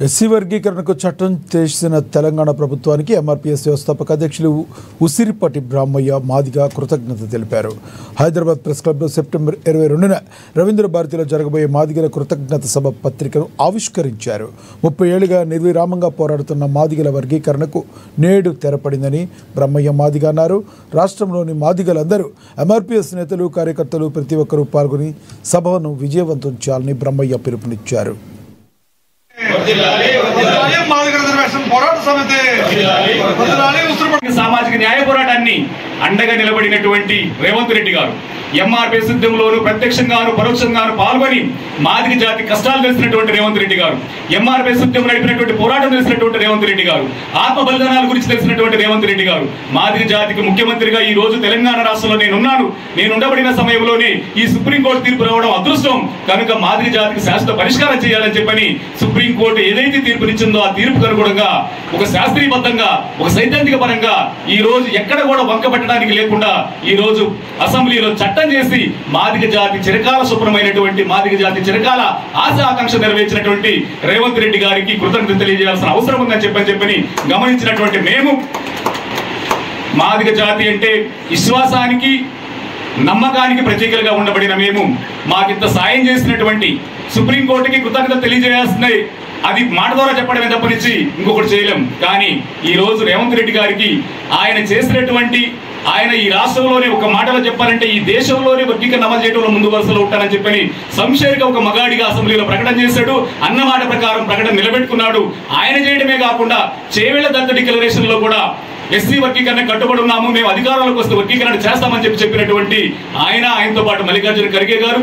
SC వర్గీకరణకు చట్టం చేసిన తెలంగాణ ప్రభుత్వానికి ఎంఆర్పీఎస్ వ్యవస్థాపక అధ్యక్షులు ఉసిరిపట్టి బ్రహ్మయ్య మాదిగ కృతజ్ఞత తెలిపారు. హైదరాబాద్ ప్రెస్ క్లబ్లో సెప్టెంబర్ 22న రవీంద్ర భారతిలో జరగబోయే మాదిగల కృతజ్ఞత సభ పత్రికను ఆవిష్కరించారు. 30 ఏళ్లుగా నిర్విరామంగా పోరాడుతున్న మాదిగల వర్గీకరణకు నేడు తెరపడిందని బ్రహ్మయ్య మాదిగ అన్నారు. రాష్ట్రంలోని మాదిగలందరూ ఎంఆర్పీఎస్ నేతలు కార్యకర్తలు ప్రతి ఒక్కరూ పాల్గొని సభను విజయవంతం చేయాలని బ్రహ్మయ్య పిలుపునిచ్చారు. సామాజిక న్యాయ పోరాటాన్ని అండగా నిలబడినటువంటి రేవంత్ రెడ్డి గారు ఎంఆర్పీఎస్ ఉద్యమంలోనూ ప్రత్యక్షంగాను పరోక్షంగాను పాల్గొని మాదిగ జాతి కష్టాలు తెలిసినటువంటి రేవంత్ రెడ్డి గారు, ఎంఆర్పీఎస్ ఉద్యమం నడిపినటువంటి పోరాటం తెలిసినటువంటి రేవంత్ రెడ్డి గారు, ఆత్మ బలిదానాల గురించి తెలిసినటువంటి రేవంత్ రెడ్డి గారు మాదిగ జాతికి ముఖ్యమంత్రిగా ఈ రోజు తెలంగాణ రాష్ట్రంలో నేను ఉండబడిన సమయంలోనే ఈ సుప్రీంకోర్టు తీర్పు రావడం అదృష్టం కనుక మాదిగ జాతికి శాశ్వత పరిష్కారం చేయాలని చెప్పని సుప్రీంకోర్టు ఏదైతే తీర్పునిచ్చిందో ఆ తీర్పుకు అనుగుణంగా ఒక శాస్త్రీయబద్ధంగా ఒక సైద్ధాంతిక పరంగా ఈ రోజు ఎక్కడ కూడా వంక పెట్టడానికి లేకుండా ఈ రోజు అసెంబ్లీలో చట్టం చేసి మాదిగ జాతి చిరకాల శుభ్రమైనటువంటి మాదిగ జాతి చిరకాల ఆశ ఆకాంక్ష నెరవేర్చినటువంటి రేవంత్ రెడ్డి గారికి కృతజ్ఞత తెలియజేయాల్సిన అవసరం ఉందని చెప్పని గమనించినటువంటి మేము, మాదిగ జాతి అంటే విశ్వాసానికి నమ్మకానికి ప్రతీకలుగా ఉండబడిన మేము మాకింత సాయం చేసినటువంటి సుప్రీంకోర్టుకి కృతజ్ఞత తెలియజేయాల్సిందే. అది మాట ద్వారా చెప్పడమే తప్పనిచ్చి ఇంకొకటి చేయలేం. కానీ ఈ రోజు రేవంత్ రెడ్డి గారికి ఆయన చేసినటువంటి ఆయన ఈ రాష్ట్రంలోనే ఒక మాటలో చెప్పాలంటే ఈ దేశంలోనే వర్గీకరణ అమలు చేయడంలో ముందు వరుసలో ఉంటానని చెప్పని సంశయంగా ఒక మగాడిగా అసెంబ్లీలో ప్రకటన చేశాడు. అన్న మాట ప్రకారం ప్రకటన నిలబెట్టుకున్నాడు. ఆయన చేయడమే కాకుండా చేవేళ్ల దత్త డిక్లరేషన్ లో కూడా ఎస్సీ వర్గీకరణ కట్టుబడి ఉన్నాము, మేము అధికారంలోకి వస్తే వర్గీకరణ చేస్తామని చెప్పినటువంటి ఆయనతో పాటు మల్లికార్జున ఖర్గే గారు